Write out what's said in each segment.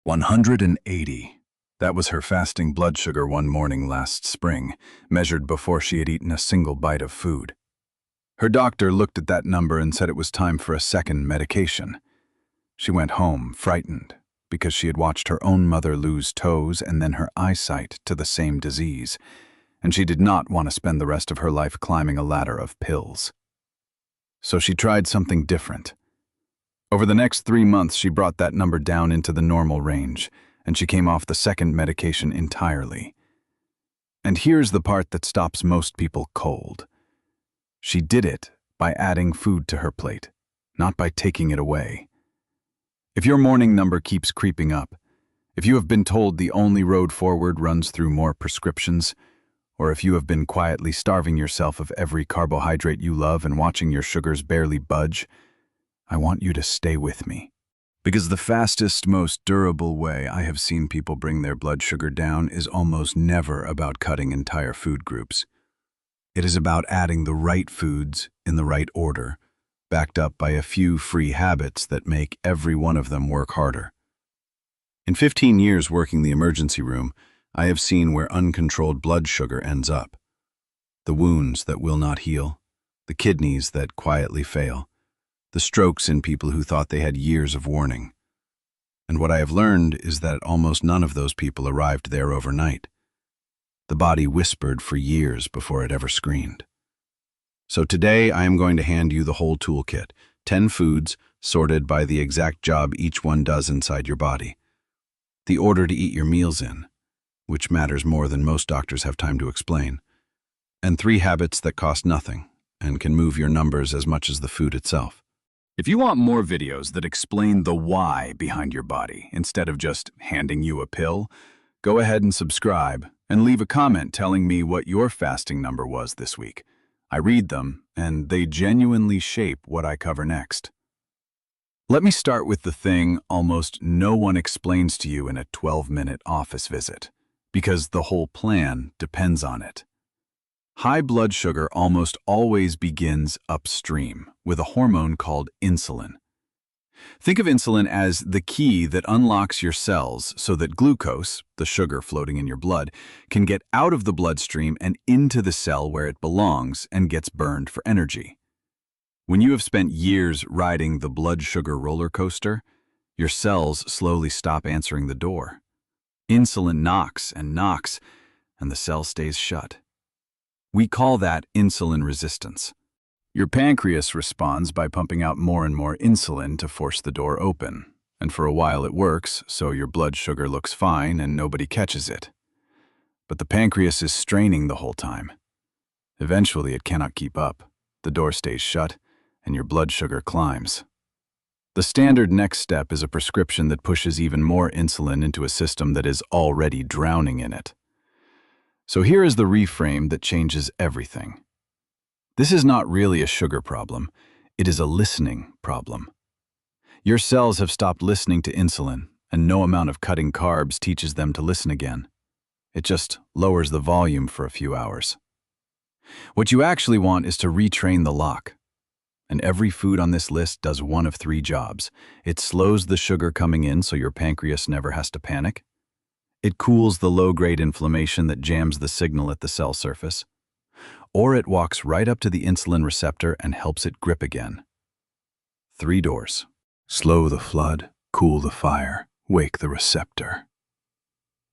180. That was her fasting blood sugar one morning last spring, measured before she had eaten a single bite of food. Her doctor looked at that number and said it was time for a second medication. She went home, frightened, because she had watched her own mother lose toes and then her eyesight to the same disease, and she did not want to spend the rest of her life climbing a ladder of pills. So she tried something different. Over the next 3 months, she brought that number down into the normal range, and she came off the second medication entirely. And here's the part that stops most people cold. She did it by adding food to her plate, not by taking it away. If your morning number keeps creeping up, if you have been told the only road forward runs through more prescriptions, or if you have been quietly starving yourself of every carbohydrate you love and watching your sugars barely budge, I want you to stay with me. Because the fastest, most durable way I have seen people bring their blood sugar down is almost never about cutting entire food groups. It is about adding the right foods in the right order, backed up by a few free habits that make every one of them work harder. In 15 years working the emergency room, I have seen where uncontrolled blood sugar ends up. The wounds that will not heal, the kidneys that quietly fail, the strokes in people who thought they had years of warning. And what I have learned is that almost none of those people arrived there overnight. The body whispered for years before it ever screamed. So today I am going to hand you the whole toolkit, 10 foods sorted by the exact job each one does inside your body. The order to eat your meals in, which matters more than most doctors have time to explain, and 3 habits that cost nothing and can move your numbers as much as the food itself. If you want more videos that explain the why behind your body instead of just handing you a pill, go ahead and subscribe and leave a comment telling me what your fasting number was this week. I read them, and they genuinely shape what I cover next. Let me start with the thing almost no one explains to you in a 12-minute office visit, because the whole plan depends on it. High blood sugar almost always begins upstream with a hormone called insulin. Think of insulin as the key that unlocks your cells so that glucose, the sugar floating in your blood, can get out of the bloodstream and into the cell where it belongs and gets burned for energy. When you have spent years riding the blood sugar roller coaster, your cells slowly stop answering the door. Insulin knocks, and the cell stays shut. We call that insulin resistance. Your pancreas responds by pumping out more and more insulin to force the door open, and for a while it works, so your blood sugar looks fine and nobody catches it. But the pancreas is straining the whole time. Eventually it cannot keep up, the door stays shut, and your blood sugar climbs. The standard next step is a prescription that pushes even more insulin into a system that is already drowning in it. So here is the reframe that changes everything. This is not really a sugar problem, it is a listening problem. Your cells have stopped listening to insulin, and no amount of cutting carbs teaches them to listen again. It just lowers the volume for a few hours. What you actually want is to retrain the lock. And every food on this list does one of 3 jobs. It slows the sugar coming in so your pancreas never has to panic. It cools the low-grade inflammation that jams the signal at the cell surface. Or it walks right up to the insulin receptor and helps it grip again. 3 doors. Slow the flood, cool the fire, wake the receptor.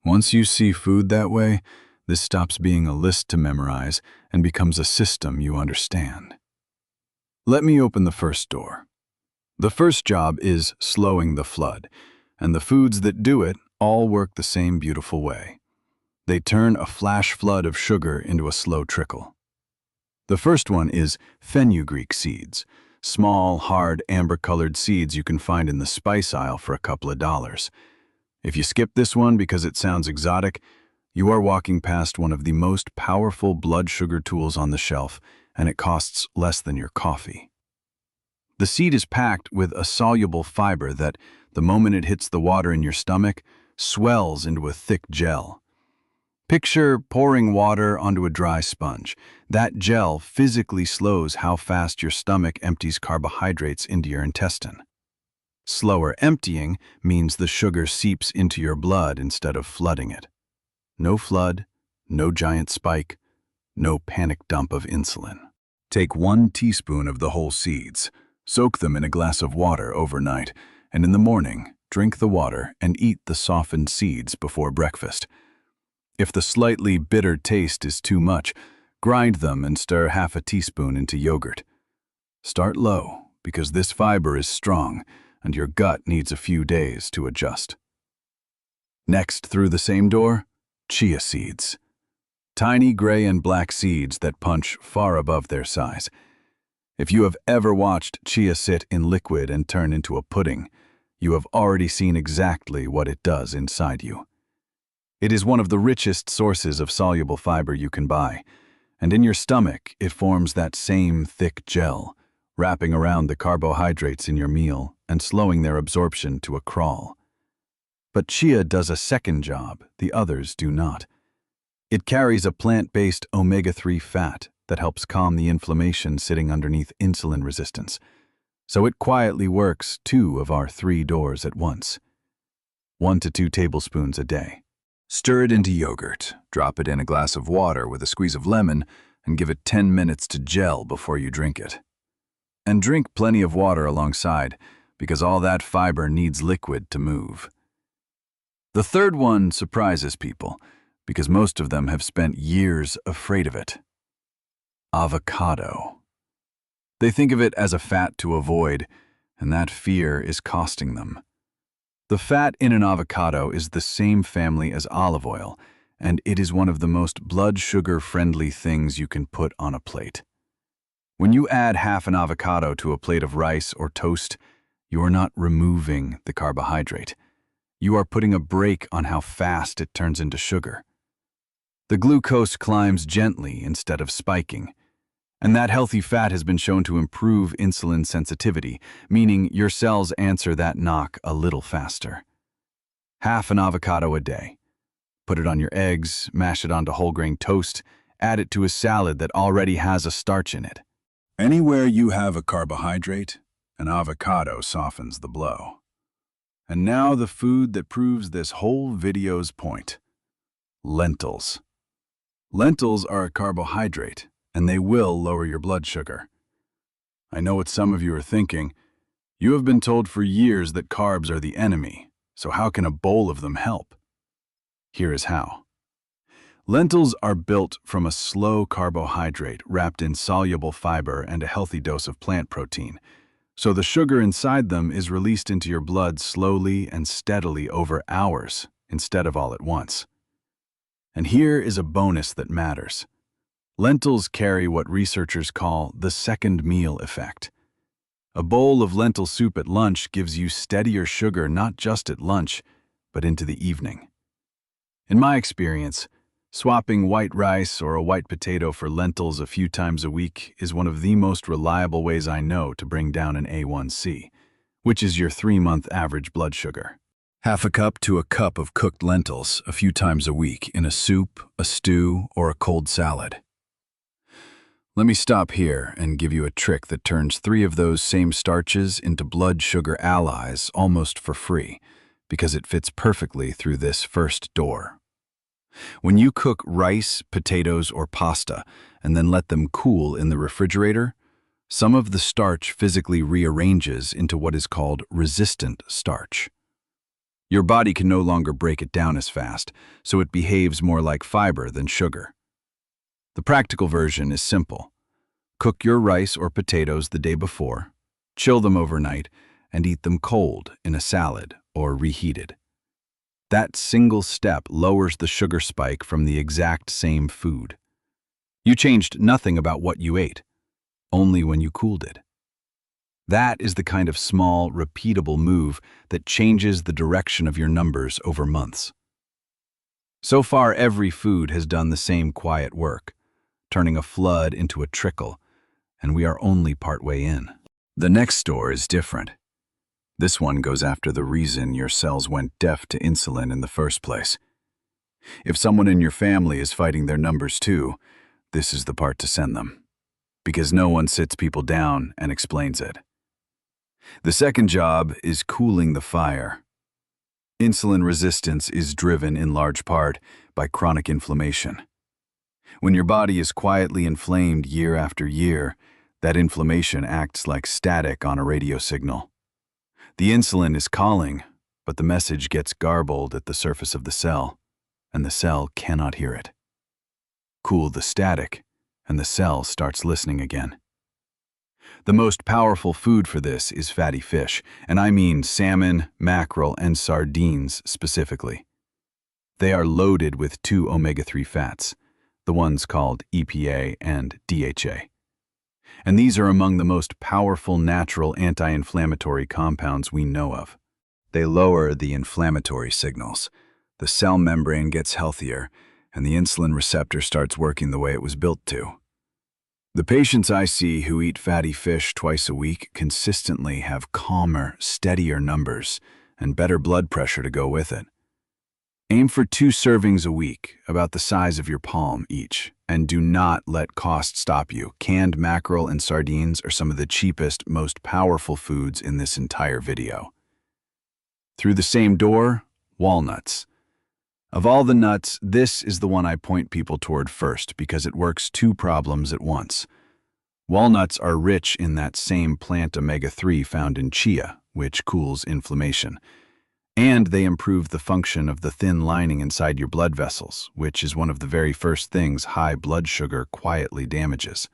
Once you see food that way, this stops being a list to memorize and becomes a system you understand. Let me open the first door. The first job is slowing the flood, and the foods that do it all work the same beautiful way. They turn a flash flood of sugar into a slow trickle. The first one is fenugreek seeds, small, hard, amber-colored seeds you can find in the spice aisle for a couple of dollars. If you skip this one because it sounds exotic, you are walking past one of the most powerful blood sugar tools on the shelf, and it costs less than your coffee. The seed is packed with a soluble fiber that, the moment it hits the water in your stomach, swells into a thick gel. Picture pouring water onto a dry sponge. That gel physically slows how fast your stomach empties carbohydrates into your intestine. Slower emptying means the sugar seeps into your blood instead of flooding it. No flood, no giant spike, no panic dump of insulin. Take 1 teaspoon of the whole seeds, soak them in a glass of water overnight, and in the morning, drink the water and eat the softened seeds before breakfast. If the slightly bitter taste is too much, grind them and stir half a teaspoon into yogurt. Start low, because this fiber is strong and your gut needs a few days to adjust. Next, through the same door, chia seeds. Tiny gray and black seeds that punch far above their size. If you have ever watched chia sit in liquid and turn into a pudding, you have already seen exactly what it does inside you. It is one of the richest sources of soluble fiber you can buy, and in your stomach it forms that same thick gel, wrapping around the carbohydrates in your meal and slowing their absorption to a crawl. But chia does a second job the others do not. It carries a plant-based omega-3 fat that helps calm the inflammation sitting underneath insulin resistance, so it quietly works 2 of our 3 doors at once. 1 to 2 tablespoons a day. Stir it into yogurt, drop it in a glass of water with a squeeze of lemon, and give it 10 minutes to gel before you drink it. And drink plenty of water alongside, because all that fiber needs liquid to move. The third one surprises people, because most of them have spent years afraid of it. Avocado. They think of it as a fat to avoid, and that fear is costing them. The fat in an avocado is the same family as olive oil, and it is one of the most blood sugar-friendly things you can put on a plate. When you add half an avocado to a plate of rice or toast, you are not removing the carbohydrate. You are putting a brake on how fast it turns into sugar. The glucose climbs gently instead of spiking, and that healthy fat has been shown to improve insulin sensitivity, meaning your cells answer that knock a little faster. Half an avocado a day. Put it on your eggs, mash it onto whole grain toast, add it to a salad that already has a starch in it. Anywhere you have a carbohydrate, an avocado softens the blow. And now the food that proves this whole video's point. Lentils. Lentils are a carbohydrate, and they will lower your blood sugar. I know what some of you are thinking. You have been told for years that carbs are the enemy, so how can a bowl of them help? Here is how. Lentils are built from a slow carbohydrate wrapped in soluble fiber and a healthy dose of plant protein, so the sugar inside them is released into your blood slowly and steadily over hours instead of all at once. And here is a bonus that matters. Lentils carry what researchers call the second meal effect. A bowl of lentil soup at lunch gives you steadier sugar not just at lunch, but into the evening. In my experience, swapping white rice or a white potato for lentils a few times a week is one of the most reliable ways I know to bring down an A1C, which is your 3-month average blood sugar. Half a cup to a cup of cooked lentils a few times a week in a soup, a stew, or a cold salad. Let me stop here and give you a trick that turns 3 of those same starches into blood sugar allies almost for free, because it fits perfectly through this first door. When you cook rice, potatoes, or pasta and then let them cool in the refrigerator, some of the starch physically rearranges into what is called resistant starch. Your body can no longer break it down as fast, so it behaves more like fiber than sugar. The practical version is simple. Cook your rice or potatoes the day before, chill them overnight, and eat them cold in a salad or reheated. That single step lowers the sugar spike from the exact same food. You changed nothing about what you ate, only when you cooled it. That is the kind of small, repeatable move that changes the direction of your numbers over months. So far, every food has done the same quiet work, turning a flood into a trickle, and we are only partway in. The next store is different. This one goes after the reason your cells went deaf to insulin in the first place. If someone in your family is fighting their numbers too, this is the part to send them, because no one sits people down and explains it. The second job is cooling the fire. Insulin resistance is driven in large part by chronic inflammation. When your body is quietly inflamed year after year, that inflammation acts like static on a radio signal. The insulin is calling, but the message gets garbled at the surface of the cell, and the cell cannot hear it. Cool the static, and the cell starts listening again. The most powerful food for this is fatty fish, and I mean salmon, mackerel, and sardines specifically. They are loaded with 2 omega-3 fats, the ones called EPA and DHA. And these are among the most powerful natural anti-inflammatory compounds we know of. They lower the inflammatory signals. The cell membrane gets healthier, and the insulin receptor starts working the way it was built to. The patients I see who eat fatty fish twice a week consistently have calmer, steadier numbers and better blood pressure to go with it. Aim for 2 servings a week, about the size of your palm each, and do not let cost stop you. Canned mackerel and sardines are some of the cheapest, most powerful foods in this entire video. Through the same door, walnuts. Of all the nuts, this is the one I point people toward first because it works 2 problems at once. Walnuts are rich in that same plant omega-3 found in chia, which cools inflammation. And they improve the function of the thin lining inside your blood vessels, which is one of the very first things high blood sugar quietly damages.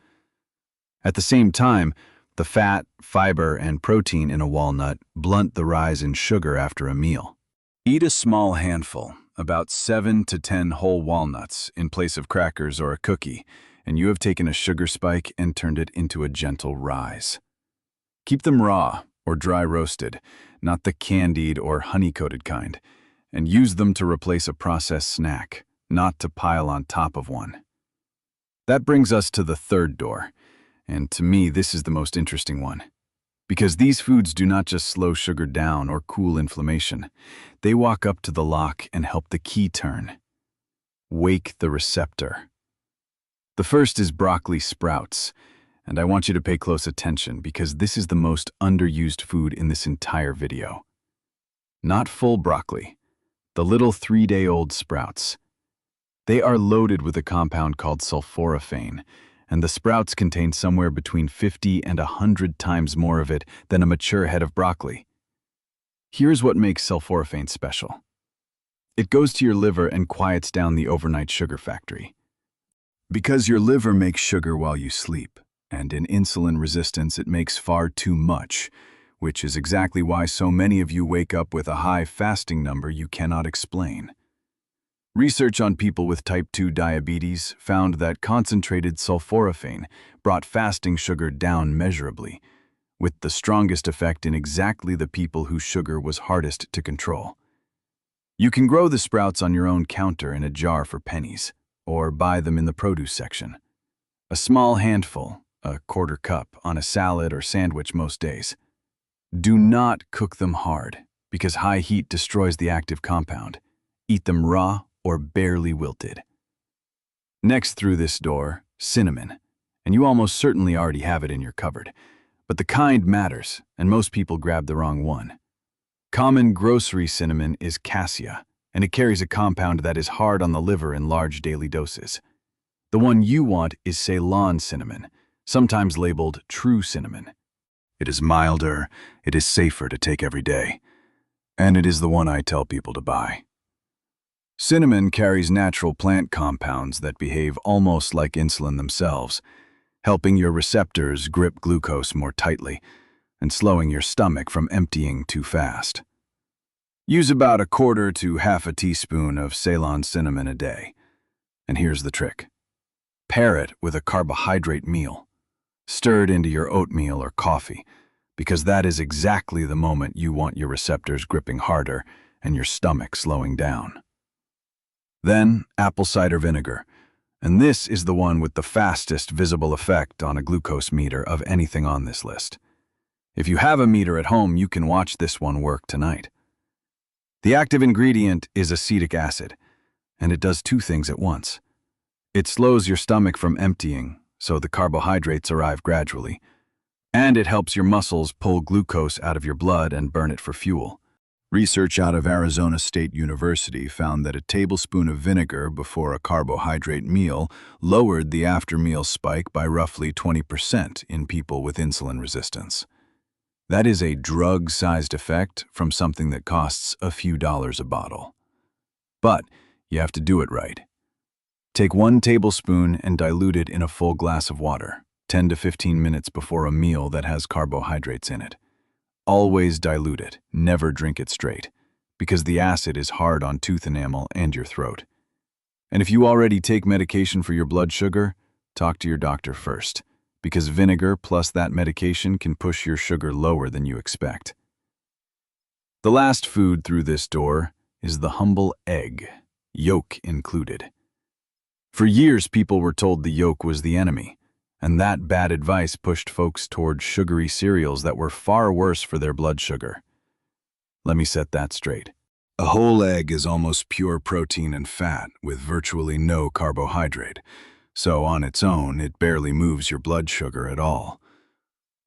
At the same time, the fat, fiber, and protein in a walnut blunt the rise in sugar after a meal. Eat a small handful, about 7 to 10 whole walnuts, in place of crackers or a cookie, and you have taken a sugar spike and turned it into a gentle rise. Keep them raw or dry roasted, not the candied or honey-coated kind, and use them to replace a processed snack, not to pile on top of one. That brings us to the third door, and to me this is the most interesting one. Because these foods do not just slow sugar down or cool inflammation, they walk up to the lock and help the key turn. Wake the receptor. The first is broccoli sprouts, and I want you to pay close attention because this is the most underused food in this entire video. Not full broccoli, the little 3-day-old sprouts. They are loaded with a compound called sulforaphane, and the sprouts contain somewhere between 50 and 100 times more of it than a mature head of broccoli. Here's what makes sulforaphane special. It goes to your liver and quiets down the overnight sugar factory. Because your liver makes sugar while you sleep, and in insulin resistance it makes far too much, which is exactly why so many of you wake up with a high fasting number you cannot explain. Research on people with type 2 diabetes found that concentrated sulforaphane brought fasting sugar down measurably, with the strongest effect in exactly the people whose sugar was hardest to control. You can grow the sprouts on your own counter in a jar for pennies, or buy them in the produce section. A small handful, a quarter cup, on a salad or sandwich most days. Do not cook them hard, because high heat destroys the active compound. Eat them raw or barely wilted. Next through this door, cinnamon, and you almost certainly already have it in your cupboard. But the kind matters, and most people grab the wrong one. Common grocery cinnamon is cassia, and it carries a compound that is hard on the liver in large daily doses. The one you want is Ceylon cinnamon, sometimes labeled true cinnamon. It is milder, it is safer to take every day, and it is the one I tell people to buy. Cinnamon carries natural plant compounds that behave almost like insulin themselves, helping your receptors grip glucose more tightly and slowing your stomach from emptying too fast. Use about 1/4 to 1/2 teaspoon of Ceylon cinnamon a day. And here's the trick. Pair it with a carbohydrate meal. Stir it into your oatmeal or coffee, because that is exactly the moment you want your receptors gripping harder and your stomach slowing down. Then, apple cider vinegar, and this is the one with the fastest visible effect on a glucose meter of anything on this list. If you have a meter at home, you can watch this one work tonight. The active ingredient is acetic acid, and it does 2 things at once. It slows your stomach from emptying, so the carbohydrates arrive gradually, And it helps your muscles pull glucose out of your blood and burn it for fuel. Research out of Arizona State University found that a tablespoon of vinegar before a carbohydrate meal lowered the after-meal spike by roughly 20% in people with insulin resistance. That is a drug-sized effect from something that costs a few dollars a bottle. But you have to do it right. Take 1 tablespoon and dilute it in a full glass of water, 10 to 15 minutes before a meal that has carbohydrates in it. Always dilute it, never drink it straight, because the acid is hard on tooth enamel and your throat. And if you already take medication for your blood sugar, talk to your doctor first, because vinegar plus that medication can push your sugar lower than you expect. The last food through this door is the humble egg, yolk included. For years, people were told the yolk was the enemy, and that bad advice pushed folks toward sugary cereals that were far worse for their blood sugar. Let me set that straight. A whole egg is almost pure protein and fat with virtually no carbohydrate, so on its own, it barely moves your blood sugar at all.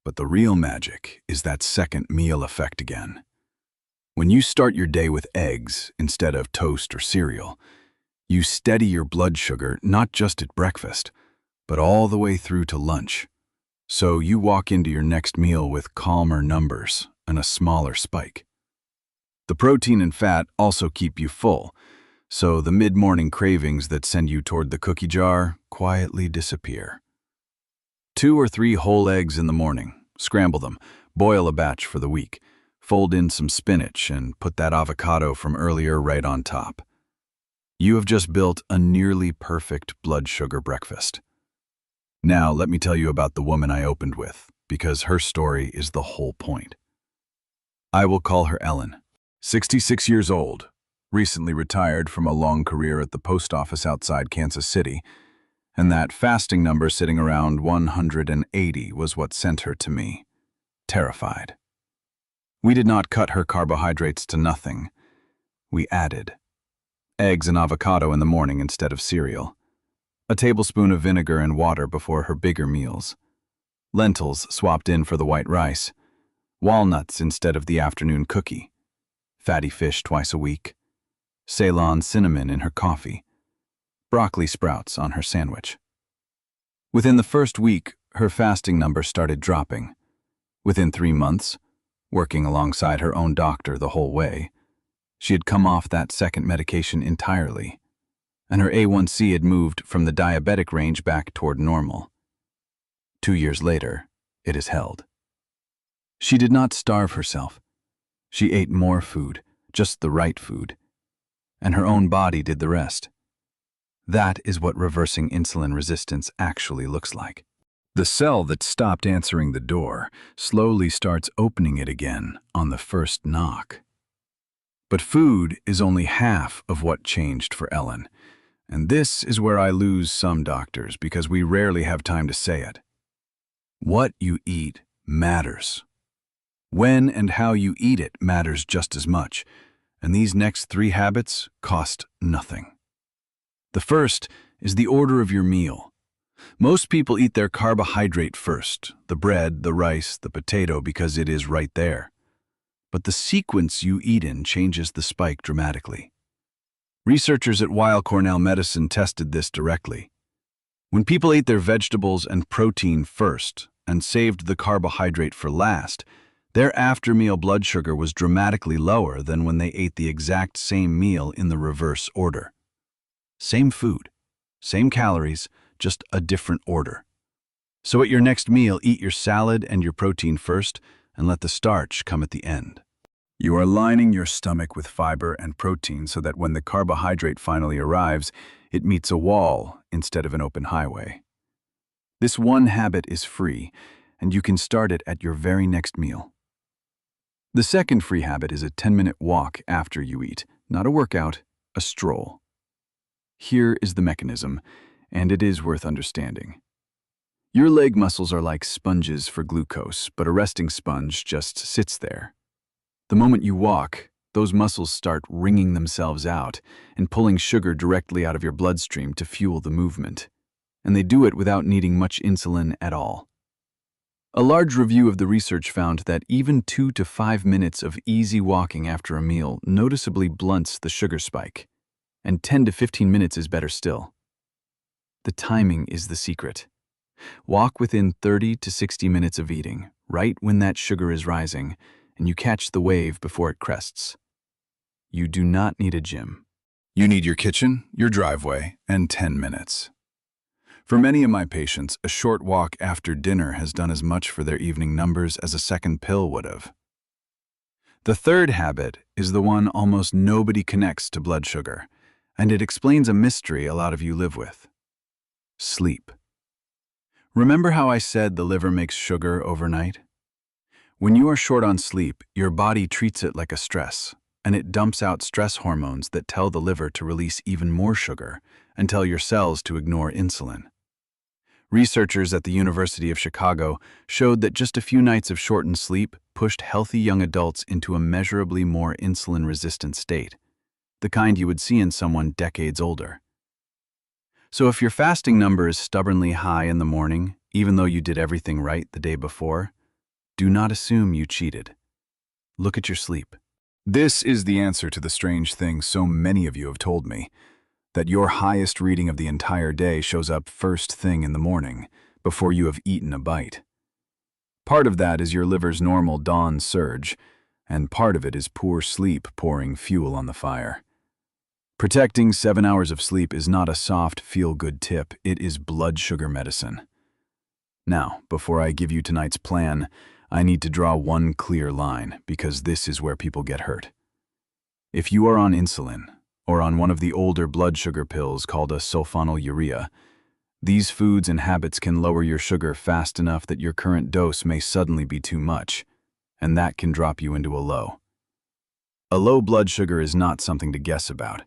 But the real magic is that second meal effect again. When you start your day with eggs instead of toast or cereal, you steady your blood sugar not just at breakfast, but all the way through to lunch. So you walk into your next meal with calmer numbers and a smaller spike. The protein and fat also keep you full, so the mid-morning cravings that send you toward the cookie jar quietly disappear. 2 or 3 whole eggs in the morning, scramble them, boil a batch for the week, fold in some spinach and put that avocado from earlier right on top. You have just built a nearly perfect blood sugar breakfast. Now, let me tell you about the woman I opened with, because her story is the whole point. I will call her Ellen. 66 years old, recently retired from a long career at the post office outside Kansas City, and that fasting number sitting around 180 was what sent her to me, terrified. We did not cut her carbohydrates to nothing. We added eggs and avocado in the morning instead of cereal, a tablespoon of vinegar and water before her bigger meals, lentils swapped in for the white rice, walnuts instead of the afternoon cookie, fatty fish twice a week, Ceylon cinnamon in her coffee, broccoli sprouts on her sandwich. Within the first week, her fasting number started dropping. Within 3 months, working alongside her own doctor the whole way, she had come off that second medication entirely, and her A1C had moved from the diabetic range back toward normal. 2 years later, it is held. She did not starve herself. She ate more food, just the right food, and her own body did the rest. That is what reversing insulin resistance actually looks like. The cell that stopped answering the door slowly starts opening it again on the first knock. But food is only half of what changed for Ellen, and this is where I lose some doctors because we rarely have time to say it. What you eat matters. When and how you eat it matters just as much, and these next 3 habits cost nothing. The first is the order of your meal. Most people eat their carbohydrate first, the bread, the rice, the potato, because it is right there. But the sequence you eat in changes the spike dramatically. Researchers at Weill Cornell Medicine tested this directly. When people ate their vegetables and protein first and saved the carbohydrate for last, their after-meal blood sugar was dramatically lower than when they ate the exact same meal in the reverse order. Same food, same calories, just a different order. So at your next meal, eat your salad and your protein first, and let the starch come at the end. You are lining your stomach with fiber and protein so that when the carbohydrate finally arrives, it meets a wall instead of an open highway. This one habit is free, and you can start it at your very next meal. The second free habit is a 10-minute walk after you eat, not a workout, a stroll. Here is the mechanism, and it is worth understanding. Your leg muscles are like sponges for glucose, but a resting sponge just sits there. The moment you walk, those muscles start wringing themselves out and pulling sugar directly out of your bloodstream to fuel the movement. And they do it without needing much insulin at all. A large review of the research found that even 2 to 5 minutes of easy walking after a meal noticeably blunts the sugar spike, and 10 to 15 minutes is better still. The timing is the secret. Walk within 30 to 60 minutes of eating, right when that sugar is rising, and you catch the wave before it crests. You do not need a gym. You need your kitchen, your driveway, and 10 minutes. For many of my patients, a short walk after dinner has done as much for their evening numbers as a second pill would have. The third habit is the one almost nobody connects to blood sugar, and it explains a mystery a lot of you live with. Sleep. Remember how I said the liver makes sugar overnight? When you are short on sleep, your body treats it like a stress, and it dumps out stress hormones that tell the liver to release even more sugar and tell your cells to ignore insulin. Researchers at the University of Chicago showed that just a few nights of shortened sleep pushed healthy young adults into a measurably more insulin-resistant state, the kind you would see in someone decades older. So if your fasting number is stubbornly high in the morning, even though you did everything right the day before, do not assume you cheated. Look at your sleep. This is the answer to the strange thing so many of you have told me, that your highest reading of the entire day shows up first thing in the morning, before you have eaten a bite. Part of that is your liver's normal dawn surge, and part of it is poor sleep pouring fuel on the fire. Protecting 7 hours of sleep is not a soft, feel-good tip, it is blood sugar medicine. Now, before I give you tonight's plan, I need to draw one clear line, because this is where people get hurt. If you are on insulin, or on one of the older blood sugar pills called a sulfonylurea, these foods and habits can lower your sugar fast enough that your current dose may suddenly be too much, and that can drop you into a low. A low blood sugar is not something to guess about.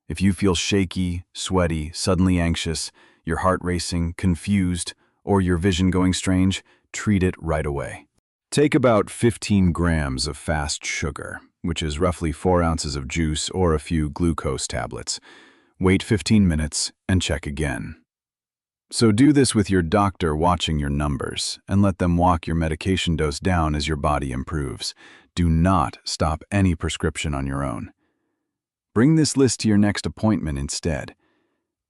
If you feel shaky, sweaty, suddenly anxious, your heart racing, confused, or your vision going strange, treat it right away. Take about 15 grams of fast sugar, which is roughly 4 ounces of juice or a few glucose tablets. Wait 15 minutes and check again. So do this with your doctor watching your numbers, and let them walk your medication dose down as your body improves. Do not stop any prescription on your own. Bring this list to your next appointment instead.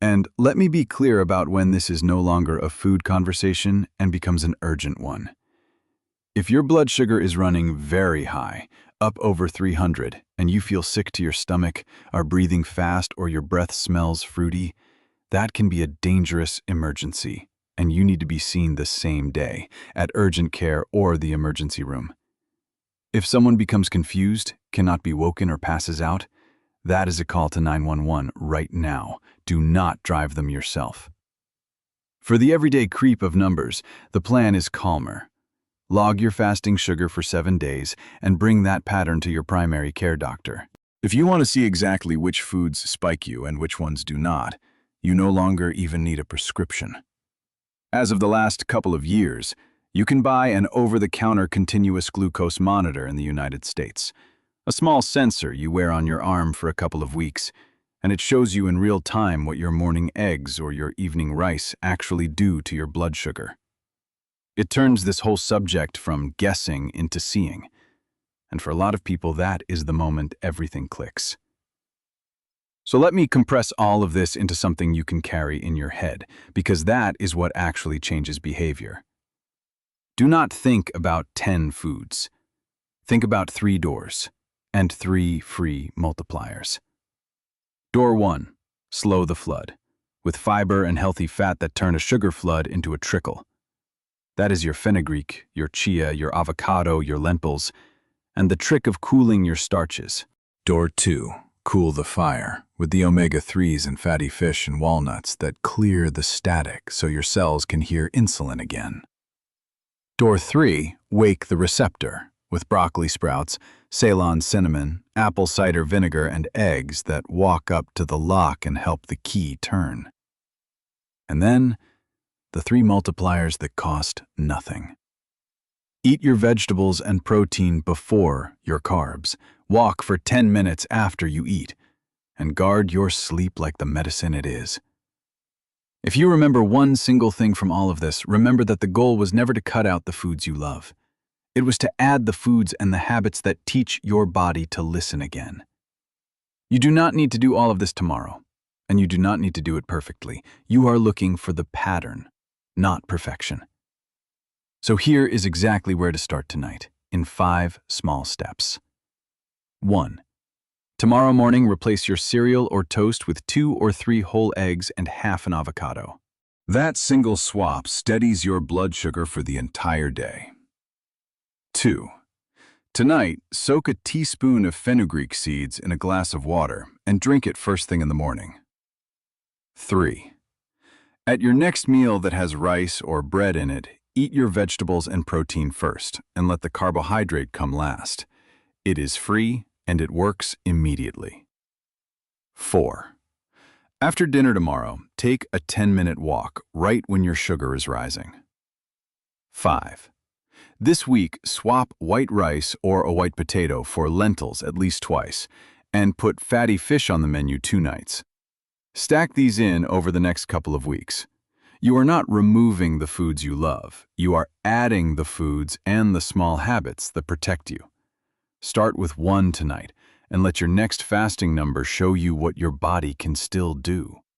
And let me be clear about when this is no longer a food conversation and becomes an urgent one. If your blood sugar is running very high, up over 300, and you feel sick to your stomach, are breathing fast, or your breath smells fruity, that can be a dangerous emergency, and you need to be seen the same day, at urgent care or the emergency room. If someone becomes confused, cannot be woken, or passes out, that is a call to 911 right now. Do not drive them yourself. For the everyday creep of numbers, the plan is calmer. Log your fasting sugar for 7 days and bring that pattern to your primary care doctor. If you want to see exactly which foods spike you and which ones do not, you no longer even need a prescription. As of the last couple of years, you can buy an over-the-counter continuous glucose monitor in the United States. A small sensor you wear on your arm for a couple of weeks, and it shows you in real time what your morning eggs or your evening rice actually do to your blood sugar. It turns this whole subject from guessing into seeing, and for a lot of people that is the moment everything clicks. So let me compress all of this into something you can carry in your head, because that is what actually changes behavior. Do not think about 10 foods. Think about 3 doors and 3 free multipliers. Door 1, slow the flood, with fiber and healthy fat that turn a sugar flood into a trickle. That is your fenugreek, your chia, your avocado, your lentils, and the trick of cooling your starches. Door 2, cool the fire, with the omega-3s and fatty fish and walnuts that clear the static so your cells can hear insulin again. Door 3, wake the receptor, with broccoli sprouts, Ceylon cinnamon, apple cider vinegar, and eggs that walk up to the lock and help the key turn. And then, the 3 multipliers that cost nothing. Eat your vegetables and protein before your carbs. Walk for 10 minutes after you eat. And guard your sleep like the medicine it is. If you remember one single thing from all of this, remember that the goal was never to cut out the foods you love. It was to add the foods and the habits that teach your body to listen again. You do not need to do all of this tomorrow, and you do not need to do it perfectly. You are looking for the pattern, not perfection. So here is exactly where to start tonight, in 5 small steps. 1. Tomorrow morning, replace your cereal or toast with 2 or 3 whole eggs and half an avocado. That single swap steadies your blood sugar for the entire day. 2. Tonight, soak a teaspoon of fenugreek seeds in a glass of water and drink it first thing in the morning. 3. At your next meal that has rice or bread in it, eat your vegetables and protein first and let the carbohydrate come last. It is free and it works immediately. 4. After dinner tomorrow, take a 10-minute walk right when your sugar is rising. 5. This week, swap white rice or a white potato for lentils at least twice, and put fatty fish on the menu 2 nights. Stack these in over the next couple of weeks. You are not removing the foods you love. You are adding the foods and the small habits that protect you. Start with 1 tonight, and let your next fasting number show you what your body can still do.